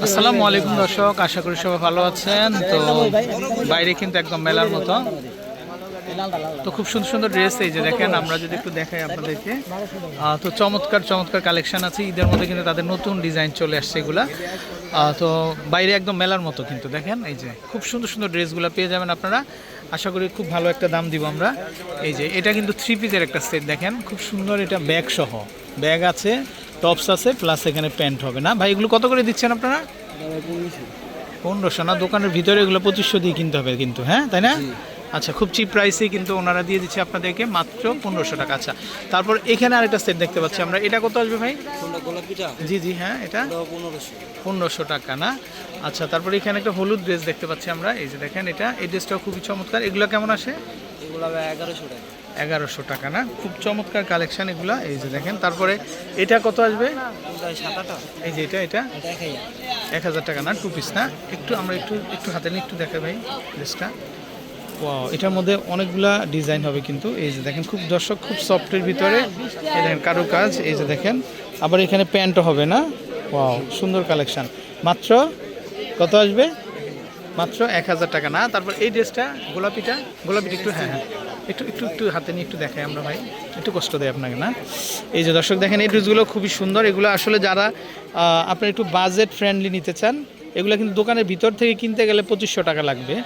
আসসালামু আলাইকুম দর্শক, আশা করি সবাই ভালো আছেন। তো বাইরে কিন্তু একদম মেলার মতো, তো খুব সুন্দর সুন্দর ড্রেস এই যে দেখেন, আমরা যদি একটু দেখাই আপনাদেরকে, তো চমৎকার চমৎকার কালেকশন আছে। ঈদের মধ্যে কিন্তু তাদের নতুন ডিজাইন চলে আসছে এগুলা। তো বাইরে একদম মেলার মতো কিন্তু দেখেন, এই যে খুব সুন্দর সুন্দর ড্রেসগুলো পেয়ে যাবেন আপনারা। আশা করি খুব ভালো একটা দাম দিব আমরা। এই যে এটা কিন্তু 3 পিসের একটা সেট দেখেন, খুব সুন্দর। এটা ব্যাগ সহ, ব্যাগ আছে, টপস আছে, প্লাস এখানে প্যান্ট হবে না ভাই। এগুলো কত করে দিচ্ছেন আপনারা? 1500 না? দোকানের ভিতরে এগুলো 2500 দিয়ে কিনতে হবে কিন্তু, হ্যাঁ তাই না? আচ্ছা, খুব চিপ প্রাইসে কিন্তু ওনারা দিয়ে দিচ্ছে আপনাদেরকে, মাত্র 1500 টাকা। আচ্ছা, তারপর এখানে আরেকটা সেট দেখতে পাচ্ছি আমরা, এটা কত আসবে ভাই? জি জি হ্যাঁ, এটা 1500 টাকা না? আচ্ছা, তারপর এখানে একটা হলুদ ড্রেস দেখতে পাচ্ছি আমরা, এই যে দেখেন, এটা এই ড্রেসটাও খুবই চমৎকার। এগুলো কেমন আসে? এগুলো 1100 টাকা। 1100 টাকা না? খুব চমৎকার কালেকশন এগুলা, এই যে দেখেন। তারপরে এটা কত আসবে? এই যে এটা 1000 টাকা না? 2 পিস না? একটু আমরা একটু হাতে নিয়ে একটু দেখাই ভাই ড্রেসটা। ওয়াও, এটার মধ্যে অনেকগুলা ডিজাইন হবে কিন্তু, এই যে দেখেন, খুব দর্শক, খুব সফটের ভিতরে, এই দেখেন কারুকাজ, এই যে দেখেন। আবার এখানে প্যান্টও হবে না? ওয়াও, সুন্দর কালেকশন। মাত্র কত আসবে? মাত্র 1000 টাকা না? তারপর এই ড্রেসটা গোলাপিটা একটু, হ্যাঁ হ্যাঁ, একটু হাতে নিয়ে একটু দেখাই আমরা ভাই, একটু কষ্ট দেয় আপনাকে না? এই যে দর্শক দেখেন, এই ড্রেসগুলো খুবই সুন্দর। এগুলো আসলে যারা আপনার একটু বাজেট ফ্রেন্ডলি নিতে চান, এগুলো কিন্তু দোকানের ভিতর থেকে কিনতে গেলে 2500 টাকা লাগবে।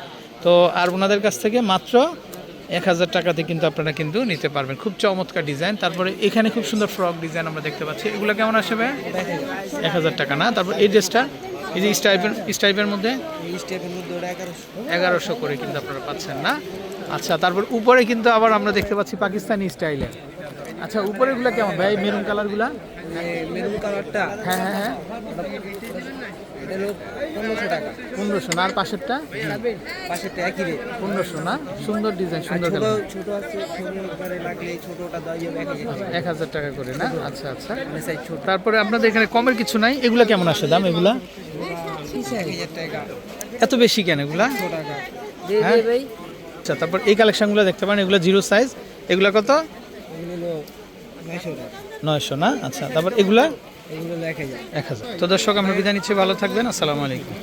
তো আর ওনাদের কাছ থেকে মাত্র 1000 টাকাতে কিন্তু আপনারা কিন্তু নিতে পারবেন। খুব চমৎকার ডিজাইন। তারপরে এখানে খুব সুন্দর ফ্রক ডিজাইন আমরা দেখতে পাচ্ছি, এগুলো কেমন আসবে? 1000 টাকা না? তারপর এই ড্রেসটা, এই যে স্টাইপের মধ্যে 1100 করে কিন্তু আপনারা পাচ্ছেন না? আচ্ছা, তারপর উপরে কিন্তু আবার আমরা দেখতে পাচ্ছি পাকিস্তানি স্টাইলে। আচ্ছা, উপরে গুলা কেমন ভাই? মেরুন কালারগুলা? মেরুন কালারটা, হ্যাঁ হ্যাঁ হ্যাঁ, 1500 টাকা। 1500 না? আর পাশেরটা? পাশেরটা একই রেট, 1500 না? সুন্দর ডিজাইন, সুন্দর কালার। ছোট আছে, ছোট করে লাগলে ছোটটা দাও 1000 টাকা করে না? আচ্ছা আচ্ছা। সাইজ ছোট। তারপরে আপনাদের এখানে কমের কিছু নাই? এগুলা কেমন আসে দাম এগুলা? 1000 টাকা। এত বেশি কেন এগুলা? টাকা হ্যাঁ ভাই। আচ্ছা, তারপর এই কালেকশনগুলো দেখতে পারেন, এগুলো জিরো সাইজ। এগুলা কত? এগুলো 900 টাকা। 900 না? আচ্ছা, তারপর এগুলা এগুলো 1000। 1000। তো দর্শক, আমরা বিদায় নিচ্ছি, ভালো থাকবেন, আসসালামু আলাইকুম।